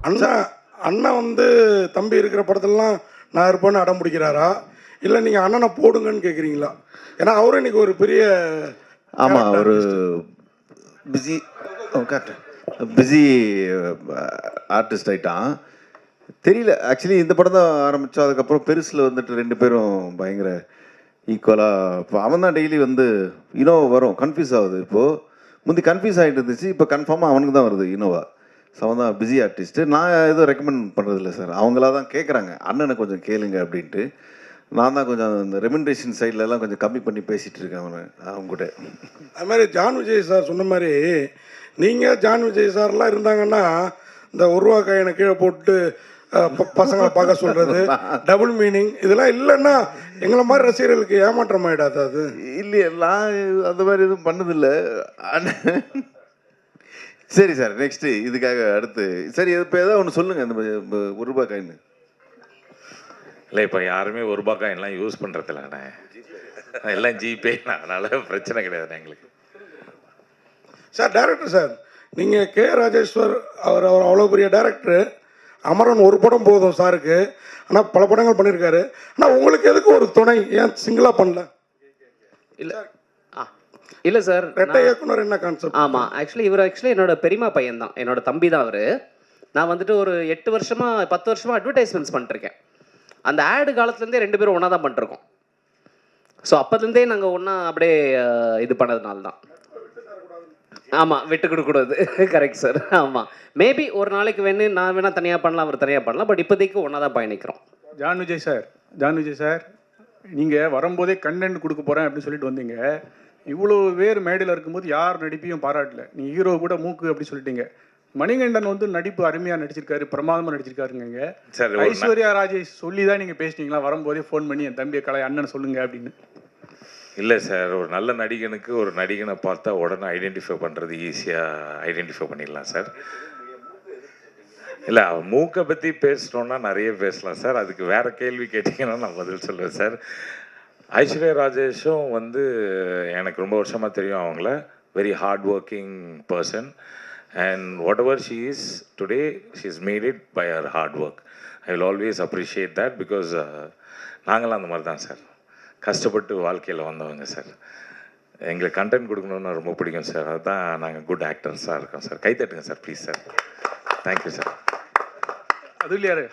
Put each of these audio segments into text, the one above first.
அண்ணா அண்ணன் வந்து தம்பி இருக்கிற படத்துலலாம் நான் இருப்பேன்னு அடம் பிடிக்கிறாரா இல்லை நீங்கள் அண்ணனை போடுங்கன்னு கேட்குறீங்களா? ஏன்னா அவரும் இன்னைக்கு ஒரு பெரிய ஆமாம், ஒரு பிஸி பிஸி ஆர்டிஸ்ட் ஆகிட்டான். தெரியல, ஆக்சுவலி இந்த படம் தான் ஆரம்பித்தோம். அதுக்கப்புறம் பெருசில் வந்துட்டு ரெண்டு பேரும் பயங்கர ஈக்குவலாக. இப்போ அவன் தான் டெய்லி வந்து இனோவா வரும், கன்ஃபியூஸ் ஆகுது. இப்போது முந்தி கன்ஃபியூஸ் ஆகிட்டு இருந்துச்சு, இப்போ கன்ஃபார்மாக அவனுக்கு தான் வருது இனோவா. ஸோ அவன் தான் பிஸி ஆர்டிஸ்ட்டு. நான் எதுவும் ரெக்கமெண்ட் பண்ணுறதில்ல சார், அவங்களா தான் கேட்குறாங்க அண்ணனை கொஞ்சம் கேளுங்க அப்படின்ட்டு. நான் தான் கொஞ்சம் இந்த ரெமெண்டேஷன் சைட்லலாம் கொஞ்சம் கம்மி பண்ணி பேசிகிட்டு இருக்கேன் அவங்க கூட. அது மாதிரி ஜான் விஜய் சார் சொன்ன மாதிரி நீங்கள் ஜான் விஜய் சார்லாம் இருந்தாங்கன்னா இந்த ஒரு காயினை கீழே போட்டு பசங்களை பார்க்க சொல்கிறது, டபுள் மீனிங் இதெல்லாம் இல்லைன்னா எங்களை மாதிரி ரசிகர்களுக்கு ஏமாற்றம் ஆகிடாது. அது இல்லையே, நான் அந்த மாதிரி எதுவும் பண்ணதில்லை. சரி சார், நெக்ஸ்ட்டு இதுக்காக அடுத்து சரி இப்போ ஏதாவது ஒன்று சொல்லுங்கள். இந்த ஒரு ரூபாய் காயின் இல்லை, இப்போ யாருமே ஒரு ரூபாய் காயின்லாம் யூஸ் பண்ணுறதில்லண்ணே, எல்லாம் ஜிபே. அதனால் பிரச்சனை கிடையாதுண்ணே எங்களுக்கு. சார் டைரக்டர் சார், நீங்கள் கே ராஜேஸ்வர் அவர் அவ்வளோ பெரிய டைரக்டரு. அமரன் ஒரு படம் போதும் சாருக்கு, ஆனால் பல படங்கள் பண்ணியிருக்காரு. ஆனால் உங்களுக்கு எதுக்கு ஒரு துணை, ஏன் சிங்கிளாக பண்ணல? இல்லை சார், ரெட்டை இயக்குனர் என்ன கான்செப்ட்? ஆமாம், இவர் என்னோட பெரியமா பையன் தான், என்னோட தம்பி தான் அவர். நான் வந்துட்டு ஒரு 8 வருஷமாக 10 வருஷமாக அட்வர்டைஸ்மெண்ட்ஸ் பண்ணிருக்கேன். அந்த ஆடு காலத்துலேருந்தே ரெண்டு பேரும் ஒன்றா தான் பண்ணிருக்கோம். ஸோ அப்போதுலேருந்தே நாங்கள் ஒன்றா அப்படியே இது பண்ணதுனால தான். ஆமாம், விட்டு கொடுக்கூடாது. Correct sir. ஆமாம், மேபி ஒரு நாளைக்கு நான் வேணால் தனியாக பண்ணலாம், அவர் தனியாக பண்ணலாம். பட் இப்போதைக்கு ஒன்றா தான் பயணிக்கிறோம். ஜான் விஜய் சார், நீங்கள் வரும்போதே கண்டென்ட் கொடுக்க போகிறேன் அப்படின்னு சொல்லிட்டு வந்தீங்க. இவ்வளோ பேர் மேடையில் இருக்கும்போது யார் நடிப்பையும் பாராட்டல. நீ ஹீரோ கூட மூக்கு அப்படி சொல்லிட்டீங்க. மணிகண்டன் வந்து நடிப்பு அருமையாக நடிச்சிருக்காரு, பிரமாதமாக நடிச்சிருக்காருங்க. ஐஸ்வர்யா ராஜேஷ் சொல்லி தான் நீங்கள் பேசிட்டீங்களா வரும்போதே ஃபோன் பண்ணி என் தம்பியை கலை அண்ணன் சொல்லுங்க அப்படின்னு? இல்லை சார், ஒரு நல்ல நடிகனுக்கு ஒரு நடிகனை பார்த்தா உடனே ஐடென்டிஃபை பண்ணுறது ஈஸியாக ஐடென்டிஃபை பண்ணிடலாம் சார். இல்லை, அவன் மூக்கை பற்றி பேசணுன்னா நிறைய பேசலாம் சார். அதுக்கு வேறு கேள்வி கேட்டிங்கன்னா நான் பதில் சொல்லுவேன் சார். ஐஸ்வர்யா ராஜேஷும் வந்து எனக்கு ரொம்ப வருஷமாக தெரியும். அவங்கள very hard working person, and whatever she is today she is made it by her hard work. I will always appreciate that, because நாங்களாம் அந்த மாதிரி தான் சார், கஷ்டப்பட்டு வாழ்க்கையில் வந்தவங்க சார். எங்களுக்கு கண்டென்ட் கொடுக்கணுன்னு ரொம்ப பிடிக்கும் சார். அதுதான் நாங்கள் குட் ஆக்டர்ஸாக இருக்கோம் சார். கைத்தட்டுங்க sir please sir. Thank you sir. அது இல்லையாரு,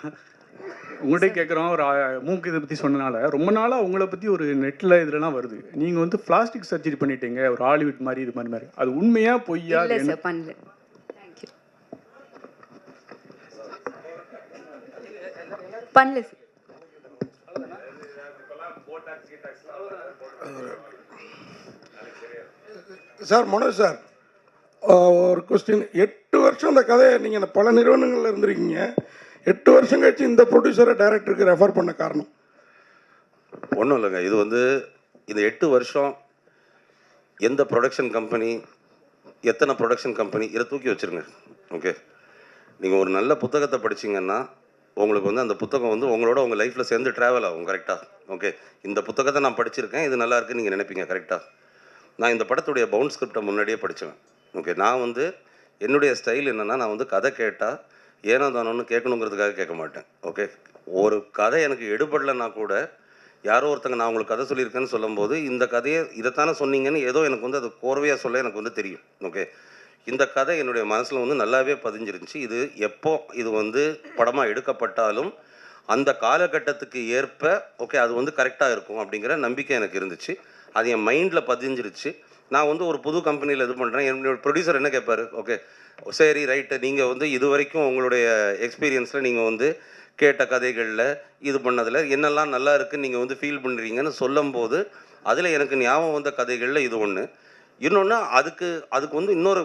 உங்கள்கிட்ட கேட்குறோம். ஒரு மூக்கு இதை பற்றி சொன்னனால ரொம்ப நாளாக உங்களை பற்றி ஒரு நெட்டில் இதுலலாம் வருது. நீங்கள் வந்து பிளாஸ்டிக் சர்ஜரி பண்ணிட்டீங்க, ஒரு ஹாலிவுட் மாதிரி இது மாதிரி. அது உண்மையா பொய்யா? பண்ணல. பண்ணல சார். மனோஜ் சார், ஒரு கொஸ்டின். 8 வருஷம் அந்த கதையை நீங்கள் இந்த பல நிறுவனங்களில் இருந்திருக்கீங்க. 8 வருஷம் கழிச்சு இந்த ப்ரொடியூசரை டைரக்டருக்கு ரெஃபர் பண்ண காரணம்? ஒன்றும் இல்லைங்க, இது வந்து இந்த 8 வருஷம் எந்த ப்ரொடக்ஷன் கம்பெனி, எத்தனை ப்ரொடக்ஷன் கம்பெனி, இதை தூக்கி வச்சுருங்க. ஓகே, நீங்கள் ஒரு நல்ல புத்தகத்தை படிச்சிங்கன்னா உங்களுக்கு வந்து அந்த புத்தகம் வந்து உங்களோட உங்கள் லைஃப்பில் சேர்ந்து ட்ராவல் ஆகும். கரெக்டாக? ஓகே, இந்த புத்தகத்தை நான் படிச்சிருக்கேன், இது நல்லா இருக்குன்னு நீங்கள் நினைப்பீங்க. கரெக்டாக? நான் இந்த படத்துடைய பவுண்ட் ஸ்கிரிப்டை முன்னாடியே படித்தேன். ஓகே, நான் வந்து என்னுடைய ஸ்டைல் என்னென்னா, நான் வந்து கதை கேட்டால் ஏனோ தானோன்னு கேட்கணுங்கிறதுக்காக கேட்க மாட்டேன். ஓகே, ஒரு கதை எனக்கு எடுபடலைன்னா கூட யாரோ ஒருத்தங்க நான் உங்களுக்கு கதை சொல்லியிருக்கேன்னு சொல்லும்போது இந்த கதையை இதைத்தானே சொன்னீங்கன்னு ஏதோ எனக்கு வந்து அது கோர்வையாக சொல்ல எனக்கு வந்து தெரியும். ஓகே, இந்த கதை என்னுடைய மனசில் வந்து நல்லாவே பதிஞ்சிருந்துச்சு. இது எப்போ இது வந்து படமாக எடுக்கப்பட்டாலும் அந்த காலகட்டத்துக்கு ஏற்ப ஓகே அது வந்து கரெக்டாக இருக்கும் அப்படிங்கிற நம்பிக்கை எனக்கு இருந்துச்சு. அது என் மைண்டில் பதிஞ்சிருச்சு. நான் வந்து ஒரு புது கம்பெனியில் இது பண்ணுறேன். என்னோட ப்ரொடியூசர் என்ன கேட்பார், ஓகே சரி ரைட்டு, நீங்கள் வந்து இது வரைக்கும் உங்களுடைய எக்ஸ்பீரியன்ஸில் நீங்கள் வந்து கேட்ட கதைகளில் இது பண்ணதில் என்னெல்லாம் நல்லா இருக்குன்னு நீங்கள் வந்து ஃபீல் பண்ணுறீங்கன்னு சொல்லும்போது அதில் எனக்கு ஞாபகம் வந்த கதைகளில் இது ஒன்று. இன்னொன்று அதுக்கு வந்து இன்னொரு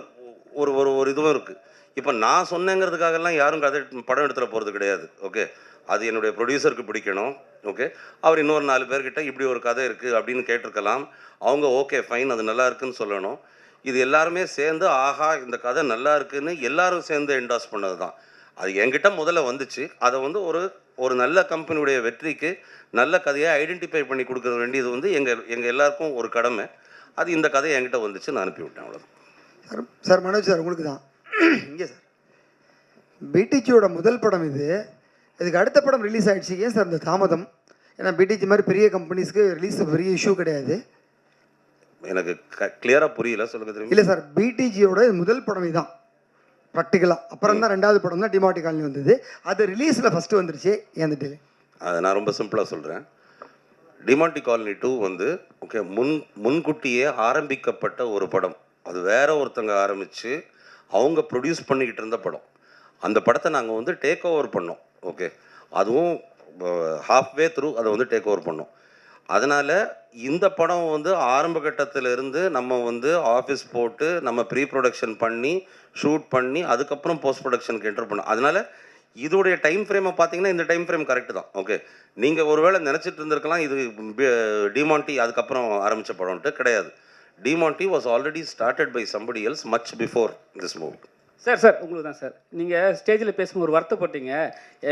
ஒரு ஒரு ஒரு இதுவும் இருக்குது. இப்போ நான் சொன்னேங்கிறதுக்காகலாம் யாரும் கதை படம் எடுத்துகிற போகிறது கிடையாது. ஓகே, அது என்னுடைய ப்ரொடியூசருக்கு பிடிக்கணும். ஓகே, அவர் இன்னொரு 4 பேர்கிட்ட இப்படி ஒரு கதை இருக்குது அப்படின்னு கேட்டிருக்கலாம். அவங்க ஓகே ஃபைன் அது நல்லா இருக்குன்னு சொல்லணும். இது எல்லாருமே சேர்ந்து ஆஹா இந்த கதை நல்லா இருக்குன்னு எல்லாரும் சேர்ந்து என்டாஸ் பண்ணது தான். அது என்கிட்ட முதல்ல வந்துச்சு. அதை வந்து ஒரு நல்ல கம்பெனியுடைய வெற்றிக்கு நல்ல கதையை ஐடென்டிஃபை பண்ணி கொடுக்க வேண்டியது வந்து எங்கள் எல்லாருக்கும் ஒரு கடமை. அது இந்த கதையை என்கிட்ட வந்துச்சு, நான் அனுப்பி விட்டேன். அவ்வளோதான் சார். மனோஜ் சார், உங்களுக்கு தான் இங்கே சார். பிடிஜியோட முதல் படம் இது. இதுக்கு அடுத்த படம் ரிலீஸ் ஆகிடுச்சு. ஏன் சார் இந்த தாமதம்? ஏன்னா பிடிஜி மாதிரி பெரிய கம்பெனிஸ்க்கு ரிலீஸ் பெரிய இஷ்யூ கிடையாது. எனக்கு கிளியராக புரியல, சொல்லுங்க திரும்பி. இல்லை சார், பிடிஜியோட முதல் படம் இதுதான் ப்ராக்டிக்கலாக. அப்புறம் தான் ரெண்டாவது படம் தான் டிமாட்டி காலனி வந்தது. அது ரிலீஸில் ஃபஸ்ட்டு வந்துருச்சு. ஏன் அந்த டிலே? அதை நான் ரொம்ப சிம்பிளாக சொல்கிறேன். டிமாண்டி காலனி 2 வந்து ஓகே முன்கூட்டியே ஆரம்பிக்கப்பட்ட ஒரு படம். அது வேற ஒருத்தங்க ஆரம்பித்து அவங்க ப்ரொடியூஸ் பண்ணிக்கிட்டு இருந்த படம். அந்த படத்தை நாங்கள் வந்து டேக் ஓவர் பண்ணோம். ஓகே, அதுவும் ஹாஃப்வே த்ரூ அதை வந்து டேக் ஓவர் பண்ணோம். அதனால் இந்த படம் வந்து ஆரம்ப கட்டத்திலிருந்து நம்ம வந்து ஆஃபீஸ் போட்டு நம்ம ப்ரீ ப்ரொடக்ஷன் பண்ணி ஷூட் பண்ணி அதுக்கப்புறம் போஸ்ட் ப்ரொடக்ஷனுக்கு என்டர் பண்ணோம். அதனால் இதோடைய டைம் ஃப்ரேமை பார்த்தீங்கன்னா இந்த டைம் ஃப்ரேம் கரெக்டு தான். ஓகே, நீங்கள் ஒருவேளை நினச்சிட்டு இருந்திருக்கலாம் இது டிமாண்டி அதுக்கப்புறம் ஆரம்பித்த படம்ட்டு. கிடையாது. Demonte was already started by somebody else much before this movie. Sir உங்களுக்கு தான் சார். நீங்கள் ஸ்டேஜில் பேசும்போது ஒரு வருத்தப்பட்டீங்க.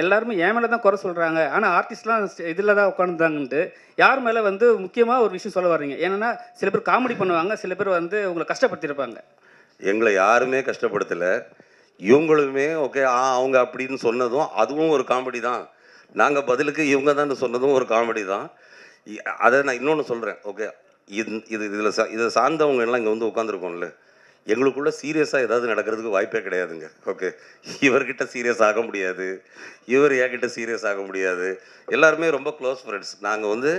எல்லாருமே என் மேலே தான் குறை சொல்கிறாங்க, ஆனால் ஆர்டிஸ்ட்லாம் இதில் தான் உட்காந்துதாங்கன்ட்டு. யார் மேலே வந்து முக்கியமாக ஒரு விஷயம் சொல்ல வர்றீங்க? ஏன்னா சில பேர் காமெடி பண்ணுவாங்க, சில பேர் வந்து உங்களை கஷ்டப்படுத்தியிருப்பாங்க. எங்களை யாருமே கஷ்டப்படுத்தலை. இவங்களுமே ஓகே அவங்க அப்படின்னு சொன்னதும் அதுவும் ஒரு காமெடி தான். நாங்கள் பதிலுக்கு இவங்க தான் சொன்னதும் ஒரு காமெடி தான். அதை நான் இன்னொன்று சொல்கிறேன். ஓகே, இதை சார்ந்தவங்க எல்லாம் இங்கே வந்து உட்காந்துருக்கோம்ல, எங்களுக்குள்ள சீரியஸாக ஏதாவது நடக்கிறதுக்கு வாய்ப்பே கிடையாதுங்க. ஓகே, இவர்கிட்ட சீரியஸ் ஆக முடியாது, இவர் என்கிட்ட சீரியஸ் ஆக முடியாது. எல்லாருமே ரொம்ப க்ளோஸ் ஃப்ரெண்ட்ஸ். நாங்கள் வந்து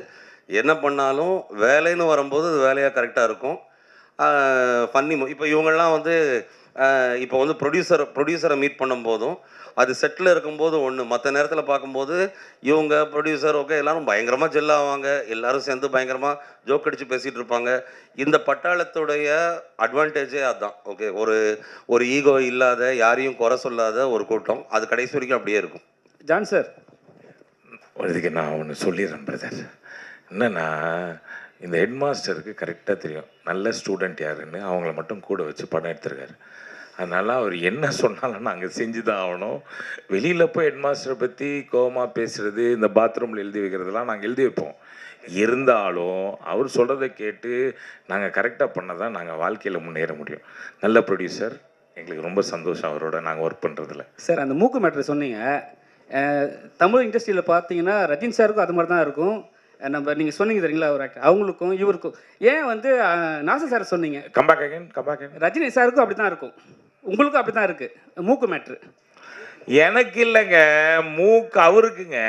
என்ன பண்ணாலும் வேலைன்னு வரும்போது அது வேலையாக கரெக்டாக இருக்கும். ஃபன்னி இப்போ இவங்கெல்லாம் வந்து இப்போ வந்து ப்ரொடியூசரை மீட் பண்ணும்போதும் அது செட்டில் இருக்கும்போது ஒன்று, மற்ற நேரத்தில் பார்க்கும்போது இவங்க ப்ரொடியூசர் ஓகே எல்லாரும் பயங்கரமாக ஜெல்லாவாங்க, எல்லாரும் சேர்ந்து பயங்கரமாக ஜோக் அடித்து பேசிகிட்டு இருப்பாங்க. இந்த பட்டாளத்துடைய அட்வான்டேஜே அதுதான். ஓகே, ஒரு ஈகோ இல்லாத, யாரையும் குறை சொல்லாத ஒரு கூட்டம். அது கடைசி வரைக்கும் அப்படியே இருக்கும். ஜான் சார், இதுக்கு நான் ஒன்று சொல்லிடுறேன் பிரதர். என்னன்னா, இந்த ஹெட் மாஸ்டருக்கு கரெக்டாக தெரியும் நல்ல ஸ்டூடெண்ட் யாருன்னு. அவங்கள மட்டும் கூட வச்சு படம் எடுத்திருக்காரு. அதனால் அவர் என்ன சொன்னாலும் நாங்கள் செஞ்சு தான் ஆகணும். வெளியில் போய் ஹெட் மாஸ்டரை பற்றி கோவமாக பேசுகிறது, இந்த பாத்ரூமில் எழுதி வைக்கிறதுலாம் நாங்கள் எழுதி வைப்போம். இருந்தாலும் அவர் சொல்கிறத கேட்டு நாங்கள் கரெக்டாக பண்ண தான் நாங்கள் வாழ்க்கையில் முன்னேற முடியும். நல்ல ப்ரொடியூசர், எங்களுக்கு ரொம்ப சந்தோஷம் அவரோட நாங்கள் ஒர்க் பண்ணுறதுல. சார் அந்த மூக்கு மேட்ரு சொன்னீங்க. தமிழ் இண்டஸ்ட்ரியில் பார்த்தீங்கன்னா ரஜினி சாருக்கும் அது மாதிரி தான் இருக்கும். நம்ம நீங்கள் சொன்னீங்க தெரியுங்களா, ஒரு ஆக்டர் அவங்களுக்கும் இவருக்கும். ஏன் வந்து நாசர் சார் சொன்னீங்க? Comeback again. ரஜினி சாருக்கும் அப்படி தான் இருக்கும், உங்களுக்கும் அப்படி தான் இருக்குது மூக்கு மேட்ரு. எனக்கு இல்லைங்க, மூக்கு அவருக்குங்க.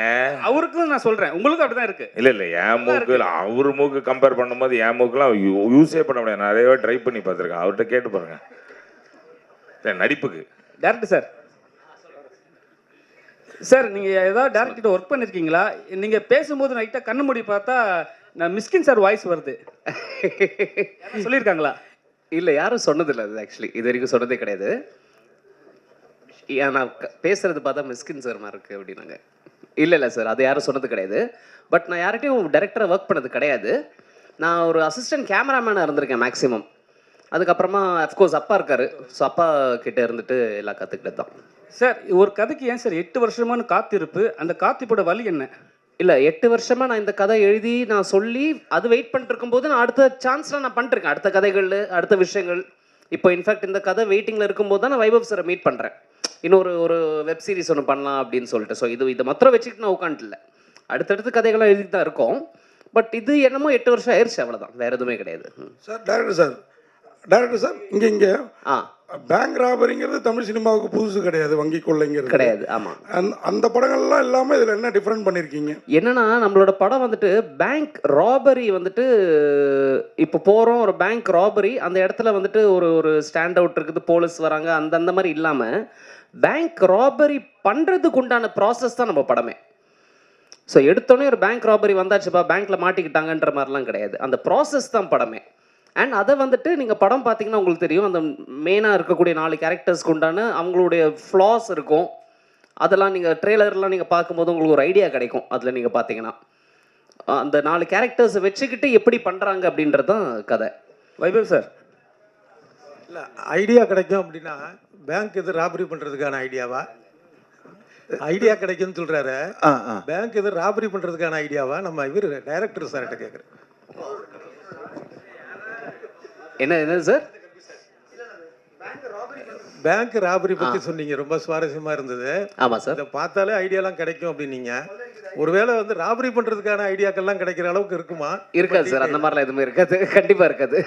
அவருக்கும் நான் சொல்கிறேன், உங்களுக்கும் அப்படி தான் இருக்குது. இல்லை என் மூக்கு அவர் மூக்கு கம்பேர் பண்ணும்போது என் மூக்குலாம் யூஸே பண்ண முடியாது. நிறையவே ட்ரை பண்ணி பார்த்துருக்கேன். அவர்கிட்ட கேட்டு பாருங்க. நடிப்புக்கு டேரக்டர் சார், சார் நீங்கள் ஏதாவது டேரக்டர் ஒர்க் பண்ணியிருக்கீங்களா? நீங்கள் பேசும்போது நைட்டாக கண்ணு மூடி பார்த்தா நான் மிஸ்கின் சார் வாய்ஸ் வருது சொல்லியிருக்காங்களா? இல்லை, யாரும் சொன்னதில்லை. அது ஆக்சுவலி இது வரைக்கும் சொன்னதே கிடையாது. நான் பேசுகிறது பார்த்தா மிஸ்கின் சார் மாதிரி இருக்குது அப்படின்னாங்க. இல்லை சார், அது யாரும் சொன்னது கிடையாது. பட் நான் யார்கிட்டையும் டைரக்டராக ஒர்க் பண்ணது கிடையாது. நான் ஒரு அசிஸ்டன்ட் கேமராமேனாக இருந்திருக்கேன் மேக்ஸிமம். அதுக்கப்புறமா அஃப்கோர்ஸ் அப்பா இருக்கார். ஸோ அப்பா கிட்டே இருந்துட்டு எல்லாம் கற்றுக்கிட்டது தான். சார் ஒரு கதைக்கு ஏன் சார் 8 வருஷமான காத்திருப்பு? அந்த காத்திருப்போட வழி என்ன? இல்லை, 8 வருஷமாக நான் இந்த கதை எழுதி நான் சொல்லி அது வெயிட் பண்ணிட்டு இருக்கும்போது நான் அடுத்த சான்ஸ்லாம் நான் பண்ணிருக்கேன். அடுத்த கதைகள், அடுத்த விஷயங்கள். இப்போ இன்ஃபேக்ட் இந்த கதை வெயிட்டிங்கில் இருக்கும்போது தான் நான் வைபவ் சாரை மீட் பண்ணுறேன். இன்னொரு வெப் சீரிஸ் ஒன்று பண்ணலாம் அப்படின்னு சொல்லிட்டு. ஸோ இதை மாத்திரம் வச்சுக்கிட்டு நான் உட்காந்துல அடுத்தடுத்து கதைகள்லாம் எழுதி தான் இருக்கோம். பட் இது என்னமோ 8 வருஷம் ஆயிடுச்சு, அவ்வளோதான், வேறு எதுவுமே கிடையாது. சார் டேரக்டர் சார் இங்கே பேங்க் ராபரிங்கிறது தமிழ் சினிமாவுக்கு புதுசு கிடையாது. வங்கி கொள்ளைங்கிறது கிடையாது. ஆமாம், அந்த படங்கள்லாம் இல்லாமல் இதில் என்ன டிஃப்ரெண்ட் பண்ணியிருக்கீங்க? என்னன்னா, நம்மளோட படம் வந்துட்டு பேங்க் ராபரி வந்துட்டு இப்போ போகிறோம் ஒரு பேங்க் ராபரி, அந்த இடத்துல வந்துட்டு ஒரு ஸ்டாண்ட் அவுட் இருக்குது, போலீஸ் வராங்க, அந்த மாதிரி இல்லாமல் பேங்க் ராபரி பண்ணுறதுக்கு உண்டான ப்ராசஸ் தான் நம்ம படமே. ஸோ எடுத்தோடனே ஒரு பேங்க் ராபரி வந்தாச்சுப்பா பேங்க்கில் மாட்டிக்கிட்டாங்கன்ற மாதிரிலாம் கிடையாது. அந்த ப்ராசஸ் தான் படமே. அண்ட் அதை வந்துட்டு நீங்கள் படம் பார்த்தீங்கன்னா உங்களுக்கு தெரியும், அந்த மெயினாக இருக்கக்கூடிய 4 கேரக்டர்ஸ்க்கு உண்டான அவங்களுடைய ஃப்ளாஸ் இருக்கும். அதெல்லாம் நீங்கள் ட்ரெய்லர்லாம் நீங்கள் பார்க்கும்போது உங்களுக்கு ஒரு ஐடியா கிடைக்கும். அதில் நீங்கள் பார்த்தீங்கன்னா அந்த 4 கேரக்டர்ஸை வச்சுக்கிட்டு எப்படி பண்ணுறாங்க அப்படின்றது தான் கதை. வைபவ் சார், இல்லை ஐடியா கிடைக்கும் அப்படின்னா பேங்க் இது ராபரி பண்ணுறதுக்கான ஐடியாவா? ஐடியா கிடைக்கும்னு சொல்கிறாரு. பேங்க் இது ராபரி பண்ணுறதுக்கான ஐடியாவா? நம்ம இவர் டைரக்டர் சார்கிட்ட கேட்குறேன். என்ன சார்? பேங்க் ராபரி பற்றி சொன்னீங்க, ரொம்ப சுவாரஸ்யமாக இருந்தது. ஆமாம் சார். இதை பார்த்தாலே ஐடியாலாம் கிடைக்கும் அப்படின்னீங்க. ஒருவேளை வந்து ராபரி பண்ணுறதுக்கான ஐடியாக்கள்லாம் கிடைக்கிற அளவுக்கு இருக்குமா? இருக்காது சார், அந்த மாதிரிலாம் எதுவுமே இருக்காது, கண்டிப்பாக இருக்காது.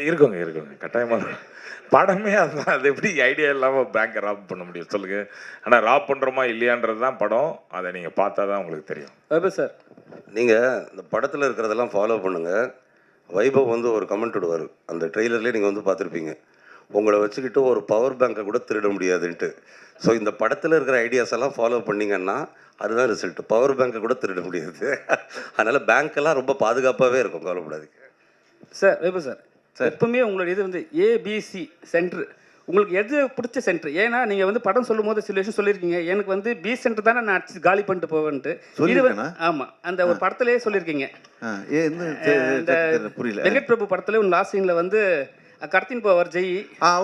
இருக்குங்க கட்டாயமாக இருக்கும். படமே அதுதான். அது எப்படி ஐடியா இல்லாமல் பேங்க்கை ராப் பண்ண முடியும் சொல்லுங்கள். ஆனால் ராப் பண்ணுறோமா இல்லையான்றது தான் படம். அதை நீங்கள் பார்த்தா தான் உங்களுக்கு தெரியும். வைபவ் சார், நீங்கள் இந்த படத்தில் இருக்கிறதெல்லாம் ஃபாலோ பண்ணுங்கள். வைபவ் வந்து ஒரு கமெண்ட் விடுவார், அந்த ட்ரெய்லர்லேயே நீங்கள் வந்து பார்த்துருப்பீங்க, உங்களை வச்சுக்கிட்டு ஒரு பவர் பேங்கை கூட திருட முடியாதுன்ட்டு. ஸோ இந்த படத்தில் இருக்கிற ஐடியாஸ் எல்லாம் ஃபாலோ பண்ணிங்கன்னா அதுதான் ரிசல்ட். பவர் பேங்கை கூட திருட முடியாது. அதனால் பேங்க்கெல்லாம் ரொம்ப பாதுகாப்பாகவே இருக்கும், கவலைப்படாதீங்க. சார் வைபவ் சார், எப்பவுமே உங்களோட இது வந்து ஏபிசி சென்டர், உங்களுக்கு எது பிடிச்ச சென்டர்? ஏன்னா நீங்கள் வந்து படம் சொல்லும் போது சில விஷயம் சொல்லியிருக்கீங்க, எனக்கு வந்து பி சென்டர் தானே நான் அடிச்சு காலி பண்ணிட்டு போவேன்ட்டு. ஆமாம், அந்த ஒரு படத்துலேயே சொல்லியிருக்கீங்க. புரியல. வெங்கட் பிரபு படத்துல ஒரு லாஸ்ட் சீனில் வந்து கடத்தின் போவார் ஜெய்.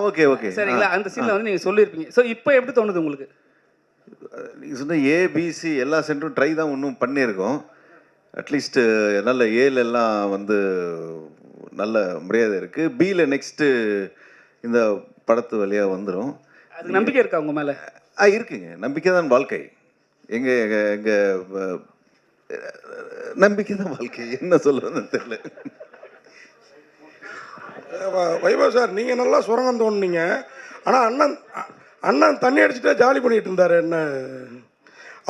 ஓகே சரிங்களா, அந்த சீனில் வந்து நீங்கள் சொல்லியிருப்பீங்க. ஸோ இப்போ எப்படி தோணுது உங்களுக்கு? நீங்கள் சொன்ன ஏபிசி எல்லா சென்டரும் ட்ரை தான் இன்னும் பண்ணியிருக்கோம். அட்லீஸ்ட்டு நல்ல ஏலெல்லாம் வந்து நல்ல மரியாதை இருக்குது. பியில் நெக்ஸ்ட்டு இந்த படத்து வழியாக வந்துடும். அது நம்பிக்கை இருக்கா உங்கள் மேலே? இருக்குங்க, நம்பிக்கை தான் வாழ்க்கை. எங்கள் நம்பிக்கை தான் வாழ்க்கை, என்ன சொல்கிறதுன்னு தெரியல. வைபவ் சார், நீங்கள் நல்லா சுரங்கம் தோணுனீங்க. ஆனால் அண்ணன் தண்ணி அடிச்சுட்டே ஜாலி பண்ணிட்டு இருந்தார். என்ன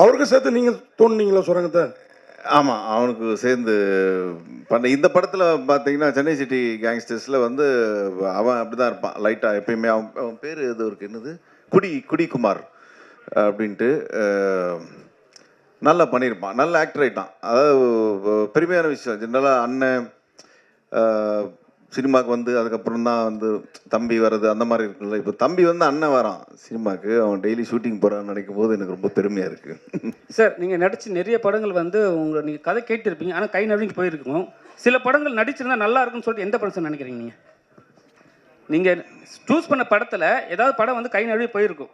அவருக்கு சேர்த்து நீங்கள் தோணுனீங்களா சுரங்கத்தை? ஆமாம், அவனுக்கு சேர்ந்து பண்ண இந்த படத்தில் பார்த்தீங்கன்னா சென்னை சிட்டி கேங்ஸ்டர்ஸில் வந்து அவன் அப்படி தான் இருப்பான் லைட்டாக எப்பயுமே. அவன் பேர் எது இருக்கு, என்னது, குடிக்குமார் அப்படின்ட்டு நல்லா பண்ணியிருப்பான், நல்ல ஆக்டர் ஆகிட்டான். அதாவது பெருமையான விஷயம். ஜென்ரலாக அண்ணன் சினிமாவுக்கு வந்து அதுக்கப்புறம் தான் வந்து தம்பி வர்றது அந்த மாதிரி இருக்குல்ல. இப்போ தம்பி வந்து அண்ணன் வரான் சினிமாவுக்கு, அவன் டெய்லி ஷூட்டிங் போகிறான்னு நினைக்கும் போது எனக்கு ரொம்ப பெருமையாக இருக்குது. சார், நீங்கள் நடித்து நிறைய படங்கள் வந்து நீங்கள் கதை கேட்டிருப்பீங்க, ஆனால் கை நடுங்கி போயிருக்கும். சில படங்கள் நடிச்சிருந்தா நல்லா இருக்குன்னு சொல்லிட்டு எந்த படம் சார் நினைக்கிறீங்க? நீங்கள் சூஸ் பண்ண படத்தில் ஏதாவது படம் வந்து கை நழுவி போயிருக்கும்,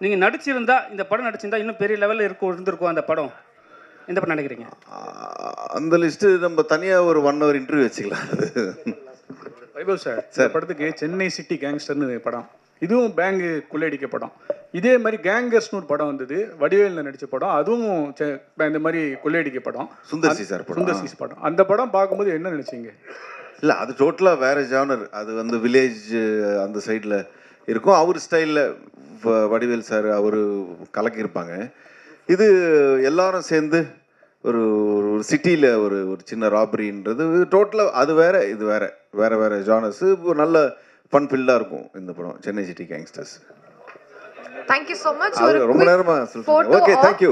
நீங்கள் நடிச்சிருந்தா இந்த படம் நடிச்சிருந்தா இன்னும் பெரிய லெவலில் இருந்திருக்கும் அந்த படம், எந்த படம் நினைக்கிறீங்க? அந்த லிஸ்ட்டு நம்ம தனியாக ஒரு 1 hour இன்டர்வியூ வச்சுக்கலாம். வைபவ் சார், இந்த படத்துக்கு சென்னை சிட்டி கேங்ஸ்டர்னு படம், இதுவும் பேங்கு கொள்ளையடிக்க படம். இதே மாதிரி கேங்கர்ஸ்னு ஒரு படம் வந்தது, வடிவேலில் நடித்த படம், அதுவும் இந்த மாதிரி கொள்ளையடிக்க படம். சுந்தர்சி சார் படம். சுந்தர்சி படம். அந்த படம் பார்க்கும்போது என்ன நினச்சிங்க? இல்லை, அது டோட்டலாக வேறு ஜானர். அது வந்து வில்லேஜ் அந்த சைடில் இருக்கும். அவர் ஸ்டைலில் வடிவேல் சார் அவர் கலக்கியிருப்பாங்க. இது எல்லாரும் சேர்ந்து ஒரு சிட்டியில் ஒரு சின்ன ராபரின்றது டோட்டலாக அது வேறு, இது வேறு ஜானர்ஸு. ஒரு நல்ல ஃபன் ஃபில்டாக இருக்கும் இந்த படம் Chennai city gangsters. Thank you so much. ரொம்ப நேரமாக சொல்லுங்கள். Okay, thank you.